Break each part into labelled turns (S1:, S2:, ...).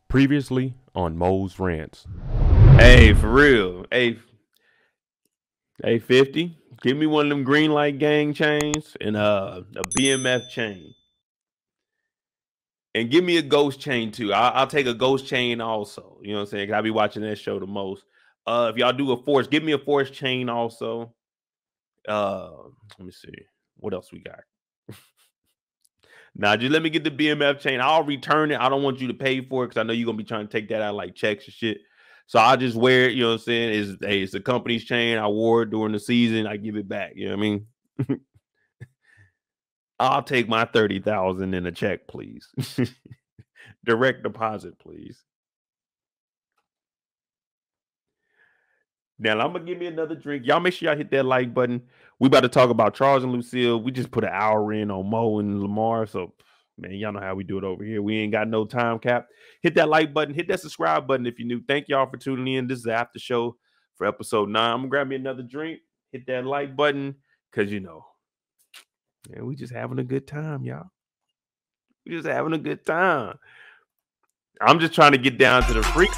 S1: Previously on Moes Rants.
S2: Hey, for real. Hey, 50. Give me one of them green light gang chains and a BMF chain. And give me a ghost chain too. I'll take a ghost chain also. You know what I'm saying? 'Cause I be watching that show the most. If y'all do a force, give me a force chain also. Let me see. What else we got? Nah, just let me get the BMF chain. I'll return it. I don't want you to pay for it because I know you're gonna be trying to take that out like checks and shit. So I'll just wear it, you know what I'm saying? It's the company's chain. I wore it during the season. I give it back. You know what I mean? I'll take my 30,000 in a check, please. Direct deposit, please. Now I'm gonna give me another drink. Y'all make sure y'all hit that like button. We about to talk about Charles and Lucille. We just put an hour in on Mo and Lamar. So man, y'all know how we do it over here. We ain't got no time cap. Hit that like button, hit that subscribe button if you're new. Thank y'all for tuning in. This is the after show for episode 9. I'm gonna grab me another drink, hit that like button, because you know, man, we just having a good time, y'all. We just having a good time. I'm just trying to get down to the freak.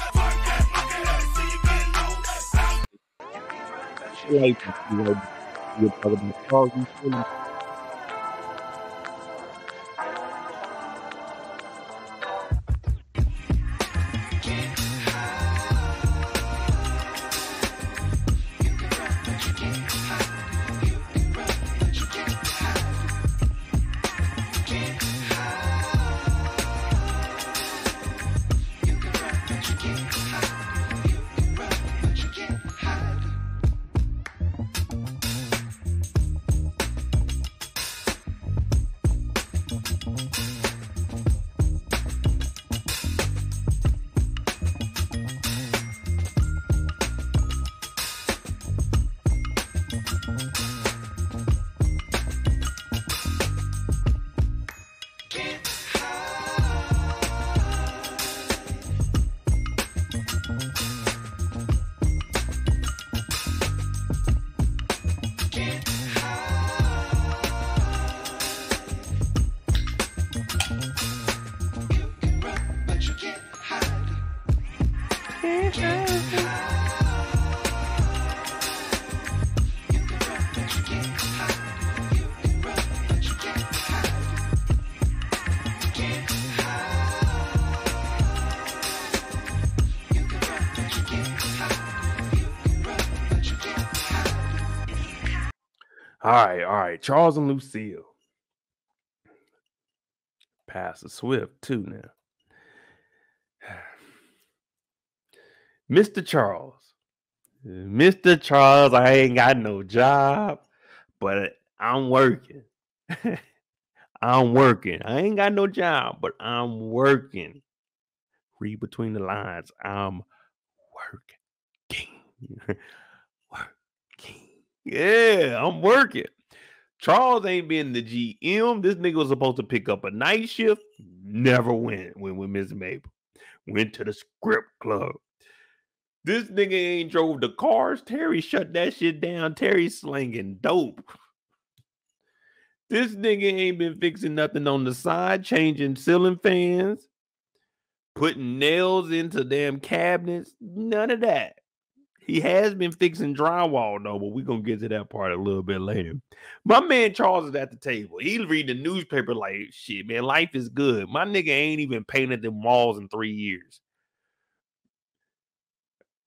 S2: All right. Charles and Lucille. Pass the Swift too now. Mr. Charles, I ain't got no job, but I'm working. I'm working. I ain't got no job, but I'm working. Read between the lines. I'm working. Working. Yeah, I'm working. Charles ain't been the GM. This nigga was supposed to pick up a night shift. Never went with Miss Mabel. Went to the script club. This nigga ain't drove the cars. Terry shut that shit down. Terry slinging dope. This nigga ain't been fixing nothing on the side, changing ceiling fans, putting nails into damn cabinets. None of that. He has been fixing drywall though, but we're gonna get to that part a little bit later. My man Charles is at the table. He read the newspaper like, shit, man, life is good. My nigga ain't even painted them walls in 3 years.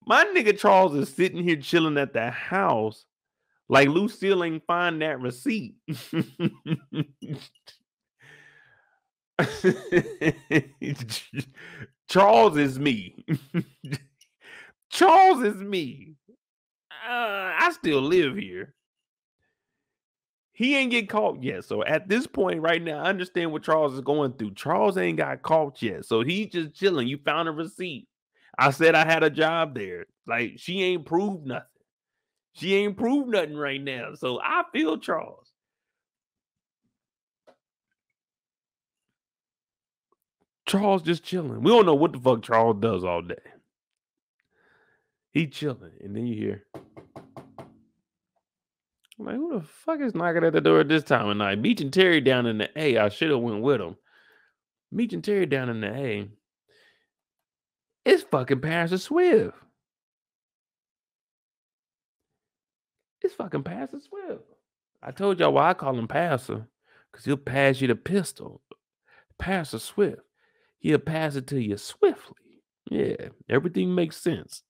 S2: My nigga Charles is sitting here chilling at the house like Lucille ain't find that receipt. Charles is me. Charles is me. I still live here. He ain't get caught yet. So at this point right now, I understand what Charles is going through. Charles ain't got caught yet. So he just chilling. You found a receipt. I said I had a job there. Like, she ain't proved nothing. She ain't proved nothing right now. So I feel Charles. Charles just chilling. We don't know what the fuck Charles does all day. He chilling. And then you hear, I'm like, who the fuck is knocking at the door at this time of night? Meech and Terry down in the A. I should have went with them. Meech and Terry down in the A. It's fucking Pastor Swift. It's fucking Pastor Swift. I told y'all why I call him Pastor, because he'll pass you the pistol. Pastor Swift. He'll pass it to you swiftly. Yeah, everything makes sense.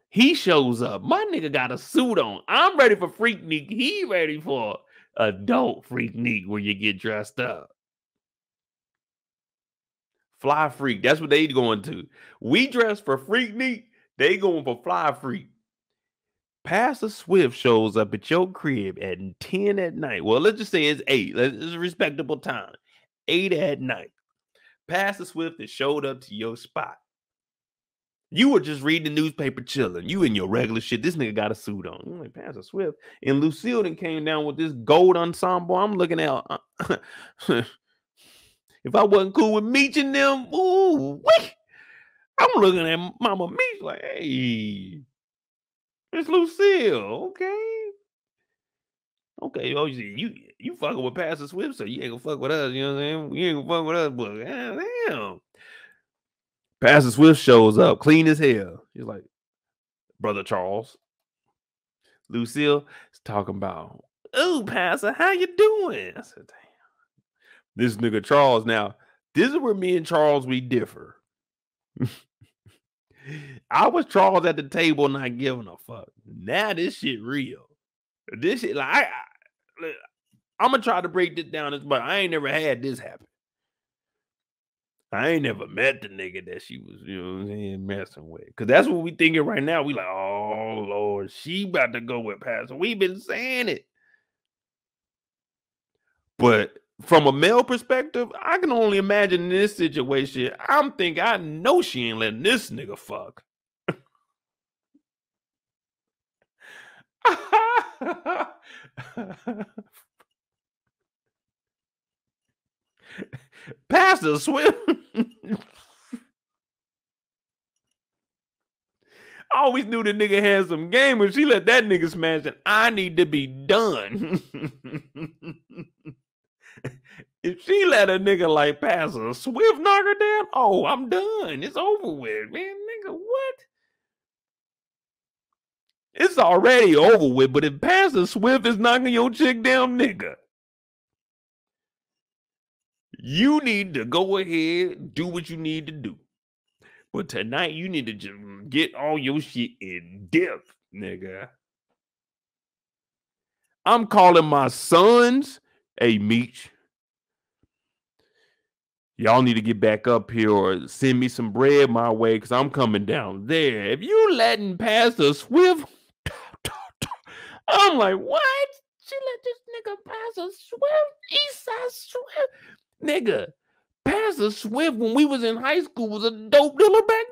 S2: He shows up. My nigga got a suit on. I'm ready for Freak Neek. He ready for adult Freak Neek where you get dressed up. Fly Freak. That's what they going to. We dress for Freak Neek. They going for Fly Freak. Pastor Swift shows up at your crib at 10 at night. Well, let's just say it's 8. It's a respectable time. 8 at night. Pastor Swift has showed up to your spot. You were just reading the newspaper chilling. You in your regular shit. This nigga got a suit on. I'm like, Pastor Swift. And Lucille then came down with this gold ensemble. I'm looking at if I wasn't cool with Meech and them, ooh, wait. I'm looking at Mama Meech like, hey, it's Lucille. Okay, oh, you fucking with Pastor Swift, so you ain't gonna fuck with us, you know what I'm saying? You ain't gonna fuck with us, but damn. Pastor Swift shows up, clean as hell. He's like, Brother Charles. Lucille is talking about, oh, Pastor, how you doing? I said, damn. This nigga Charles. Now, this is where me and Charles, we differ. I was Charles at the table not giving a fuck. Now this shit real. This shit, like, I'm gonna try to break this down, but I ain't never had this happen. I ain't never met the nigga that she was, you know what I'm saying, messing with. Because that's what we thinking right now. We like, oh, Lord, she about to go with Pastor. We've been saying it. But from a male perspective, I can only imagine in this situation, I'm thinking, I know she ain't letting this nigga fuck. Pastor Swift. I always knew the nigga had some game. When she let that nigga smash it, I need to be done. If she let a nigga like Pastor Swift knock her down, oh, I'm done. It's over with, man. Nigga, what? It's already over with, but if Pastor Swift is knocking your chick down, nigga, you need to go ahead, do what you need to do. But tonight, you need to just get all your shit in depth, nigga. I'm calling my sons, hey, Meech, y'all need to get back up here or send me some bread my way because I'm coming down there. If you letting Pastor Swift, I'm like, what? She let this nigga Pastor Swift, Eastside Swift, nigga. Pastor Swift, when we was in high school, was a dope dealer back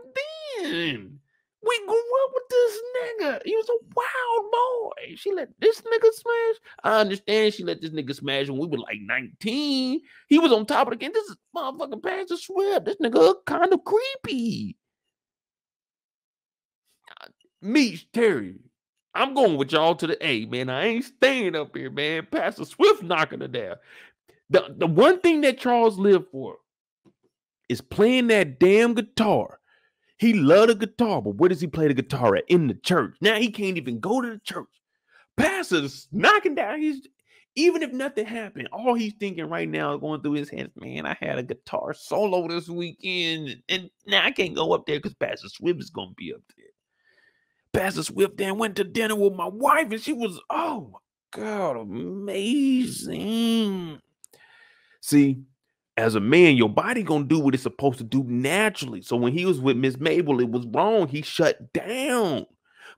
S2: then. We grew up with this nigga. He was a wild boy. She let this nigga smash. I understand she let this nigga smash when we were like 19. He was on top of the game. This is motherfucking Pastor Swift. This nigga kind of creepy. Meech, Terry, I'm going with y'all to the A, man. I ain't staying up here, man. Pastor Swift knocking her down. The one thing that Charles lived for is playing that damn guitar. He loved the guitar, but where does he play the guitar at? In the church. Now he can't even go to the church. Pastor's knocking down his, even if nothing happened, all he's thinking right now going through his head, man, I had a guitar solo this weekend, and now I can't go up there because Pastor Swift is going to be up there. Pastor Swift then went to dinner with my wife, and she was, oh my God, amazing. See, as a man, your body gonna do what it's supposed to do naturally. So when he was with Miss Mabel, it was wrong. He shut down.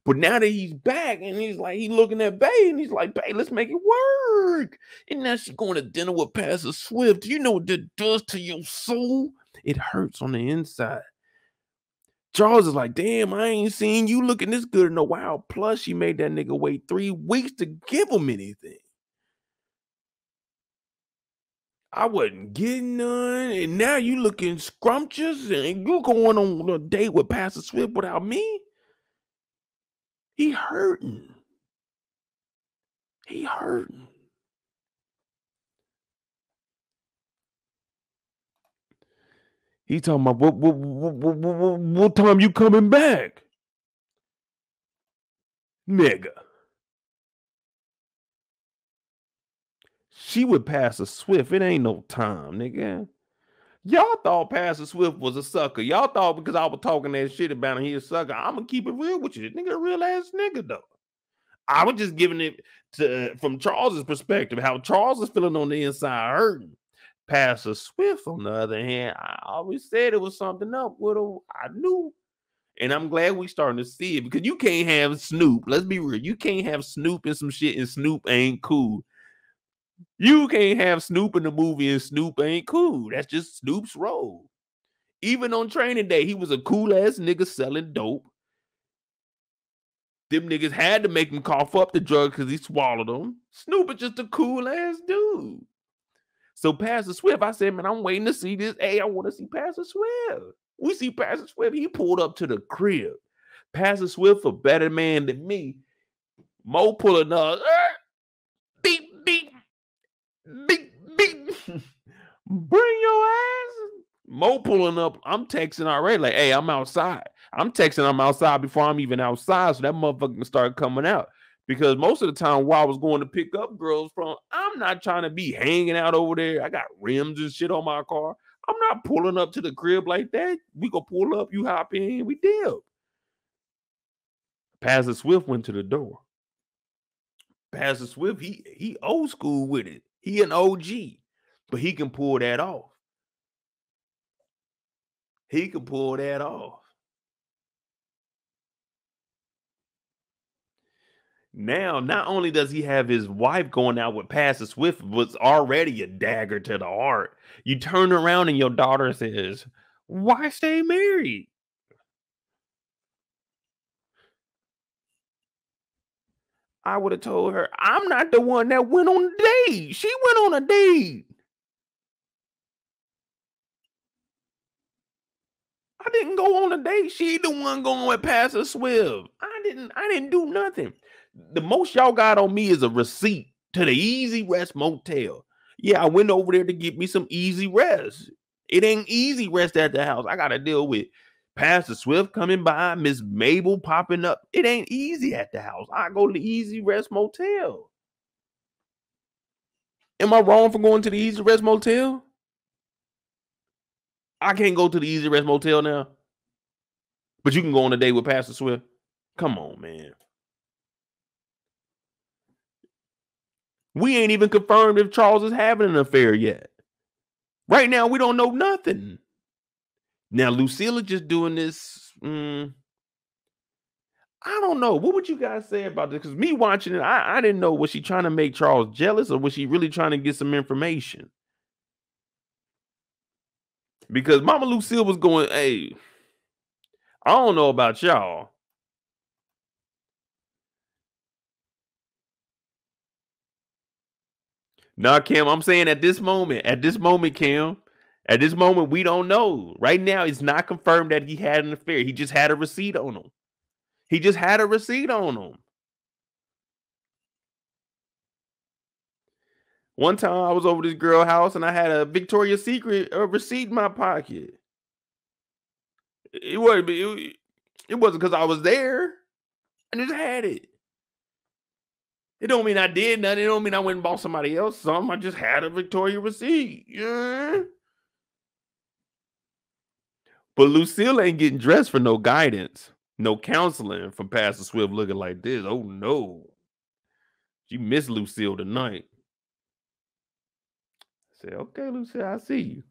S2: But now that he's back and he's like, he looking at Bay and he's like, Bay, let's make it work. And now she's going to dinner with Pastor Swift. You know what that does to your soul? It hurts on the inside. Charles is like, damn, I ain't seen you looking this good in a while. Plus, she made that nigga wait 3 weeks to give him anything. I wasn't getting none, and now you looking scrumptious, and you going on a date with Pastor Swift without me? He hurting. He hurting.
S1: He talking about what time you coming back, nigga? She would pass a Swift. It ain't no time, nigga. Y'all thought Pastor Swift was a sucker. Y'all thought because I was talking that shit about him, he a sucker. I'm gonna keep it real with you. This nigga a real ass nigga though. I was just giving it to from Charles's perspective, how Charles is feeling on the inside hurting. Pastor Swift, on the other hand, I always said it was something up with her. I knew. And I'm glad we starting to see it because you can't have Snoop. Let's be real. You can't have Snoop and some shit and Snoop ain't cool. You can't have Snoop in the movie and Snoop ain't cool. That's just Snoop's role. Even on Training Day, he was a cool ass nigga selling dope. Them niggas had to make him cough up the drug because he swallowed them. Snoop is just a cool ass dude. So Pastor Swift, I said, man, I'm waiting to see this. Hey, I want to see Pastor Swift. We see Pastor Swift. He pulled up to the crib. Pastor Swift, a better man than me. Mo pulling up. Beep, beep. Beep, beep. Bring your ass. Mo pulling up. I'm texting already like, hey, I'm outside. I'm texting I'm outside before I'm even outside. So that motherfucker can start coming out. Because most of the time while I was going to pick up girls from, I'm not trying to be hanging out over there. I got rims and shit on my car. I'm not pulling up to the crib like that. We go pull up, you hop in, we dip. Pastor Swift went to the door. Pastor Swift, he old school with it. He an OG, but he can pull that off. He can pull that off. Now, not only does he have his wife going out with Pastor Swift, was already a dagger to the heart. You turn around and your daughter says, why stay married? I would have told her, I'm not the one that went on a date. She went on a date. I didn't go on a date. She the one going with Pastor Swift. I didn't do nothing. The most y'all got on me is a receipt to the Easy Rest Motel. Yeah, I went over there to get me some easy rest. It ain't easy rest at the house. I got to deal with Pastor Swift coming by, Miss Mabel popping up. It ain't easy at the house. I go to the Easy Rest Motel. Am I wrong for going to the Easy Rest Motel? I can't go to the Easy Rest Motel now. But you can go on a date with Pastor Swift. Come on, man. We ain't even confirmed if Charles is having an affair yet. Right now, we don't know nothing. Now, Lucille is just doing this. I don't know. What would you guys say about this? Because me watching it, I didn't know. Was she trying to make Charles jealous or was she really trying to get some information? Because Mama Lucille was going, hey, I don't know about y'all. Nah, Kim, I'm saying at this moment, Kim, at this moment, we don't know. Right now, it's not confirmed that he had an affair. He just had a receipt on him. One time I was over this girl's house and I had a Victoria's Secret receipt in my pocket. It wasn't because I was there. I just had it. It don't mean I did nothing. It don't mean I went and bought somebody else something. I just had a Victoria receipt. Yeah. But Lucille ain't getting dressed for no guidance, no counseling from Pastor Swift looking like this. Oh no. She missed Lucille tonight. I said, okay, Lucille, I see you.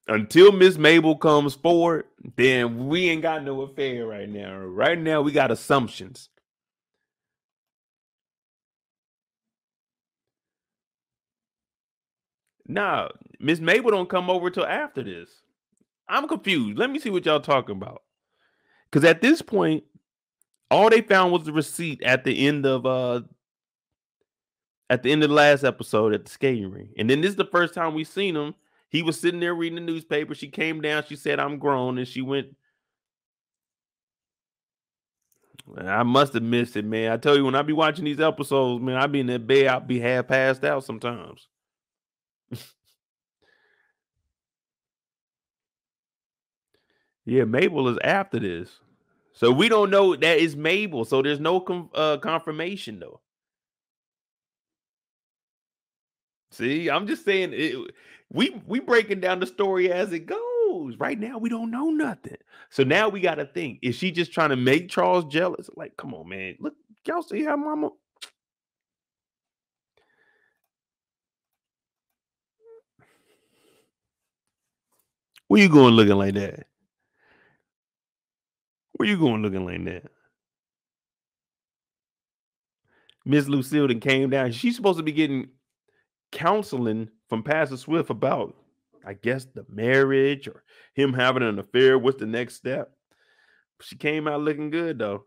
S1: Until Miss Mabel comes forward, then we ain't got no affair right now. Right now, we got assumptions. Nah, Miss Mabel don't come over till after this. I'm confused. Let me see what y'all talking about. Because at this point, all they found was the receipt at the end of the last episode at the skating ring. And then this is the first time we seen him. He was sitting there reading the newspaper. She came down. She said, I'm grown. And she went.
S2: I must have missed it, man. I tell you, when I be watching these episodes, man, I be in that bed, I'll be half passed out sometimes. Yeah, Mabel is after this. So we don't know that is Mabel. So there's no confirmation, though. See, I'm just saying we breaking down the story as it goes. Right now, we don't know nothing. So now we got to think: is she just trying to make Charles jealous? Like, come on, man! Look, y'all see how Mama. Where you going looking like that? Where you going looking like that? Miss Lucille then came down. She's supposed to be getting counseling from Pastor Swift about, I guess, the marriage or him having an affair. What's the next step? She came out looking good, though.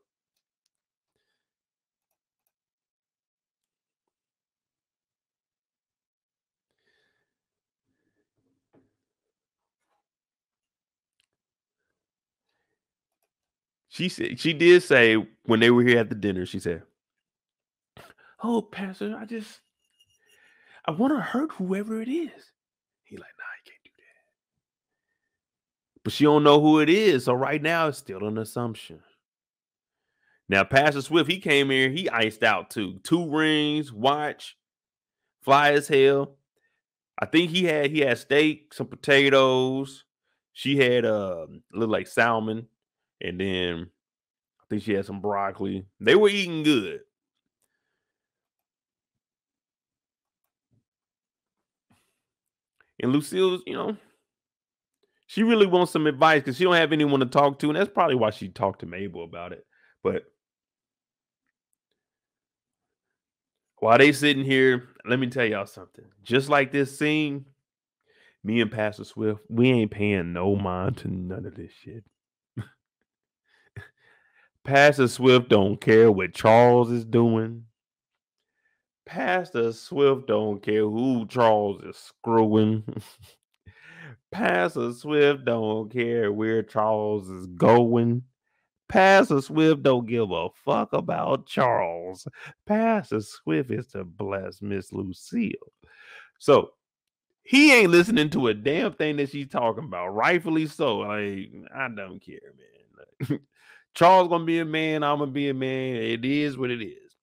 S2: She said, she did say when they were here at the dinner, she said, "Oh, Pastor, I want to hurt whoever it is." He like, "Nah, you can't do that." But she don't know who it is. So right now it's still an assumption. Now, Pastor Swift, he came here, he iced out too. 2 rings, watch, fly as hell. I think he had steak, some potatoes. She had look like salmon, and then I think she had some broccoli. They were eating good. And Lucille's, she really wants some advice because she don't have anyone to talk to, and that's probably why she talked to Mabel about it. But while they sitting here, let me tell y'all something. Just like this scene, me and Pastor Swift, we ain't paying no mind to none of this shit. Pastor Swift don't care what Charles is doing. Pastor Swift don't care who Charles is screwing. Pastor Swift don't care where Charles is going. Pastor Swift don't give a fuck about Charles. Pastor Swift is to bless Miss Lucille. So he ain't listening to a damn thing that she's talking about. Rightfully so. Like, I don't care, man. Charles gonna be a man. I'm gonna be a man. It is what it is.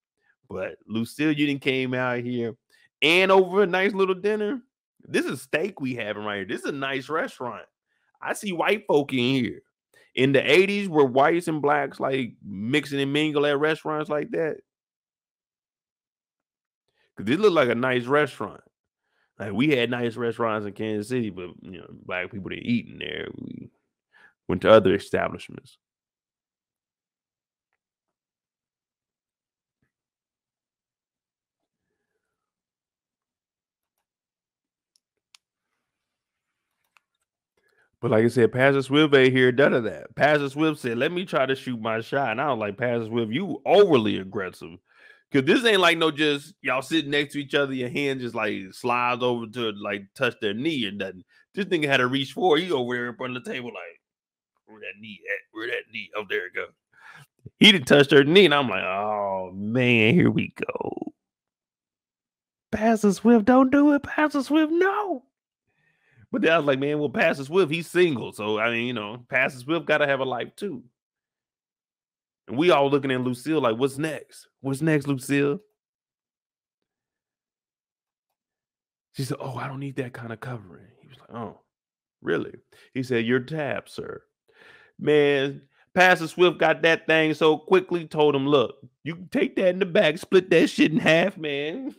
S2: But Lucille, you didn't came out here and over a nice little dinner. This is steak we having right here. This is a nice restaurant. I see white folk in here. In the 80s, were whites and blacks like mixing and mingle at restaurants like that? Because this looked like a nice restaurant. Like, we had nice restaurants in Kansas City, but black people didn't eat in there. We went to other establishments. But like I said, Pastor Swift ain't here, none of that. Pastor Swift said, "Let me try to shoot my shot." And I was like, "Pastor Swift, you overly aggressive." Because this ain't like no just y'all sitting next to each other, your hand just like slides over to like touch their knee or nothing. This nigga had to reach forward. He over there in front of the table like, where that knee at? Where that knee? Oh, there it go. He didn't touch her knee. And I'm like, oh man, here we go. Pastor Swift, don't do it. Pastor Swift, no. But then I was like, man, well, Pastor Swift, he's single. So, I mean, Pastor Swift got to have a life too. And we all looking at Lucille like, what's next? What's next, Lucille? She said, oh, I don't need that kind of covering. He was like, oh, really? He said, your tab, sir. Man, Pastor Swift got that thing so quickly, told him, look, you can take that in the back, split that shit in half, man.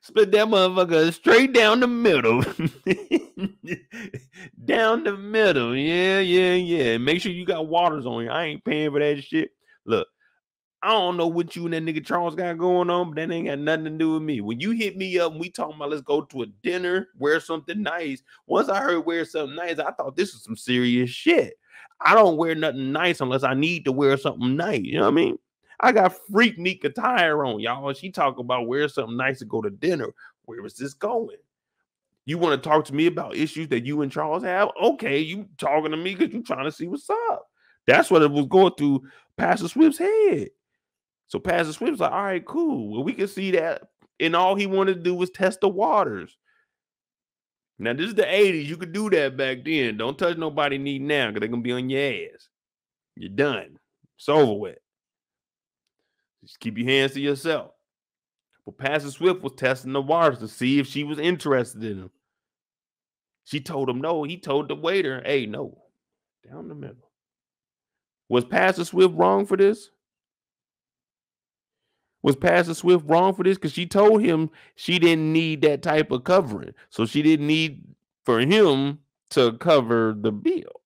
S2: Split that motherfucker straight down the middle. Down the middle. Yeah. Make sure you got waters on you. I ain't paying for that shit. Look, I don't know what you and that nigga Charles got going on, but that ain't got nothing to do with me. When you hit me up and we talking about let's go to a dinner, wear something nice. Once I heard wear something nice, I thought this was some serious shit. I don't wear nothing nice unless I need to wear something nice. You know what I mean? I got freaknik attire on, y'all. She talk about wear something nice to go to dinner. Where is this going? You want to talk to me about issues that you and Charles have? Okay, you talking to me because you trying to see what's up.
S1: That's what it was going through Pastor Swift's head. So Pastor Swift's like, all right, cool. Well, we can see that. And all he wanted to do was test the waters. Now, this is the 80s. You could do that back then. Don't touch nobody knee now because they're going to be on your ass. You're done. It's over with. Just keep your hands to yourself. But Pastor Swift was testing the waters to see if she was interested in him. She told him no. He told the waiter, hey, no. Down the middle. Was Pastor Swift wrong for this? Was Pastor Swift wrong for this? Because she told him she didn't need that type of covering. So she didn't need for him to cover the bill.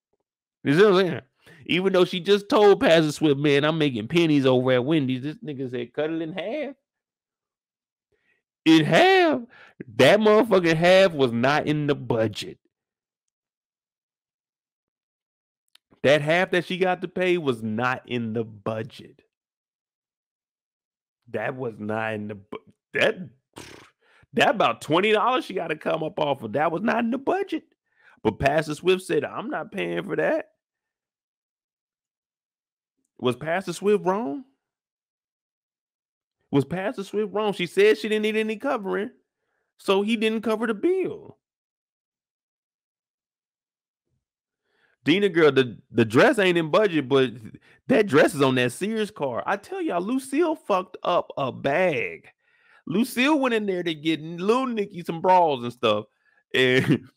S1: You see what I'm saying? Even though she just told Pastor Swift, man, I'm making pennies over at Wendy's. This nigga said, cut it in half. In half. That motherfucking half was not in the budget. That half that she got to pay was not in the budget. That was not in the that about $20 she got to come up off of. That was not in the budget. But Pastor Swift said, I'm not paying for that. Was Pastor Swift wrong? Was Pastor Swift wrong? She said she didn't need any covering, so he didn't cover the bill. Dina girl, the dress ain't in budget, but that dress is on that Sears card. I tell y'all, Lucille fucked up a bag. Lucille went in there to get little Nikki some bras and stuff and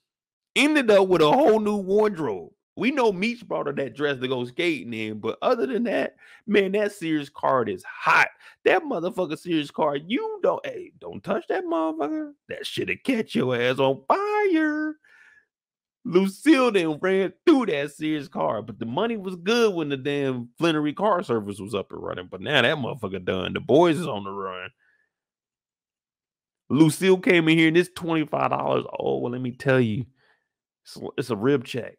S1: ended up with a whole new wardrobe. We know Meech brought her that dress to go skating in, but other than that, man, that Sears card is hot. That motherfucker Sears card, don't touch that motherfucker. That shit'll catch your ass on fire. Lucille then ran through that Sears car, but the money was good when the damn Flennory car service was up and running. But now that motherfucker done. The boys is on the run. Lucille came in here and it's $25. Oh, well, let me tell you, it's a rib check.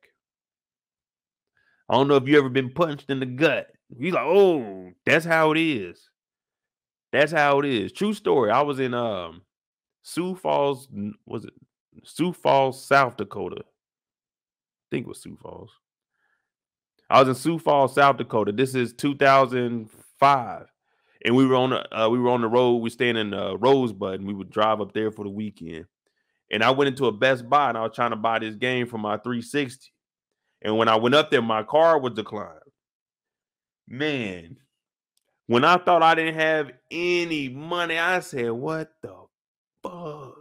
S1: I don't know if you ever been punched in the gut. He's like, oh, that's how it is. That's how it is. True story. I was in Sioux Falls, Sioux Falls, South Dakota. I think it was Sioux Falls. I was in Sioux Falls, South Dakota. This is 2005. And we were on the road. We staying in Rosebud, and we would drive up there for the weekend. And I went into a Best Buy, and I was trying to buy this game for my 360. And when I went up there, my car was declined. Man, when I thought I didn't have any money, I said, what the fuck?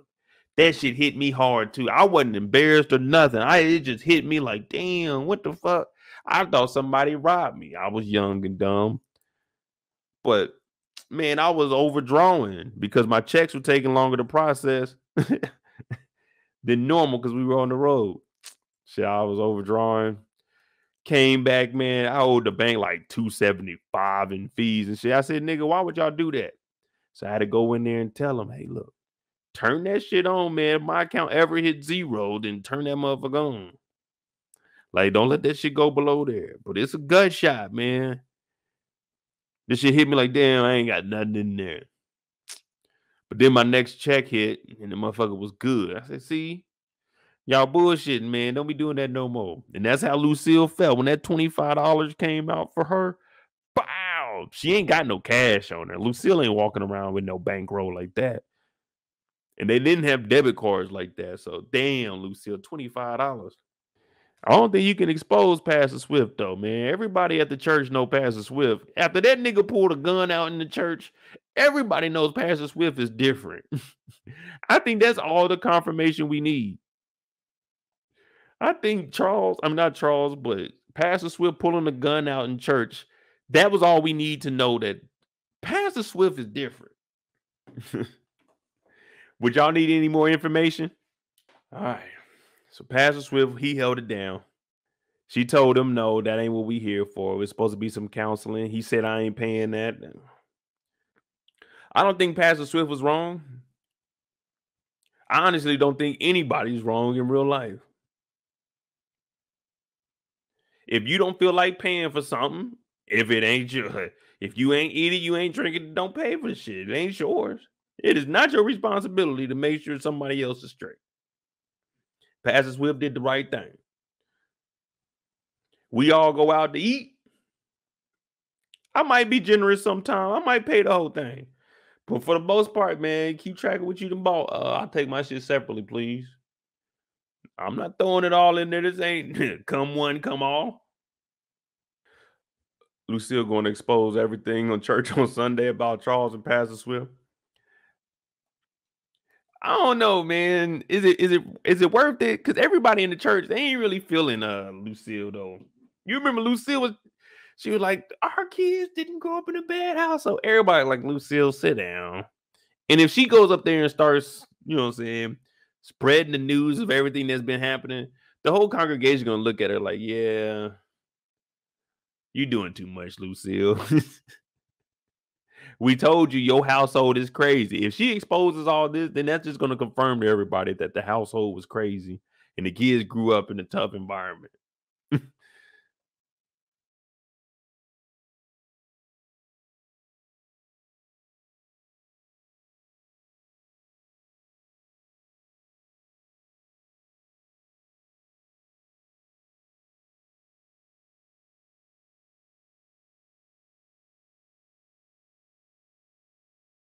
S1: That shit hit me hard, too. I wasn't embarrassed or nothing. It just hit me like, damn, what the fuck? I thought somebody robbed me. I was young and dumb. But, man, I was overdrawing because my checks were taking longer to process than normal because we were on the road. Shit, I was overdrawing. Came back, man. I owed the bank like $275 in fees and shit. I said, nigga, why would y'all do that? So I had to go in there and tell them, hey, look, turn that shit on, man. If my account ever hit zero, then turn that motherfucker on. Like, don't let that shit go below there. But it's a gut shot, man. This shit hit me like, damn, I ain't got nothing in there. But then my next check hit, and the motherfucker was good. I said, see? Y'all bullshitting, man. Don't be doing that no more. And that's how Lucille felt. When that $25 came out for her, bow! She ain't got no cash on her. Lucille ain't walking around with no bankroll like that. And they didn't have debit cards like that. So, damn, Lucille, $25. I don't think you can expose Pastor Swift, though, man. Everybody at the church know Pastor Swift. After that nigga pulled a gun out in the church, everybody knows Pastor Swift is different. I think that's all the confirmation we need. I think but Pastor Swift pulling a gun out in church, that was all we need to know that Pastor Swift is different. Would y'all need any more information? All right. So Pastor Swift, he held it down. She told him, no, that ain't what we here for. It's supposed to be some counseling. He said, I ain't paying that. I don't think Pastor Swift was wrong. I honestly don't think anybody's wrong in real life. If you don't feel like paying for something, if you ain't eating, you ain't drinking, don't pay for the shit. It ain't yours. It is not your responsibility to make sure somebody else is straight. Pastor Swift did the right thing. We all go out to eat.
S2: I might be generous sometime. I might pay the whole thing. But for the most part, man, keep track of what you done bought. I'll take my shit separately, please. I'm not throwing it all in there. This ain't come one, come all. Lucille going to expose everything on church on Sunday about Charles and Pastor Swift. I don't know, man. Is it worth it? Because everybody in the church, they ain't really feeling Lucille though. You remember Lucille was like, our kids didn't grow up in a bad house. So everybody like, Lucille, sit down. And if she goes up there and starts, you know what I'm saying, spreading the news of everything that's been happening, the whole congregation gonna look at her like, yeah, you doing too much, Lucille. We told you your household is crazy. If she exposes all this, then that's just going to confirm to everybody that the household was crazy and the kids grew up in a tough environment.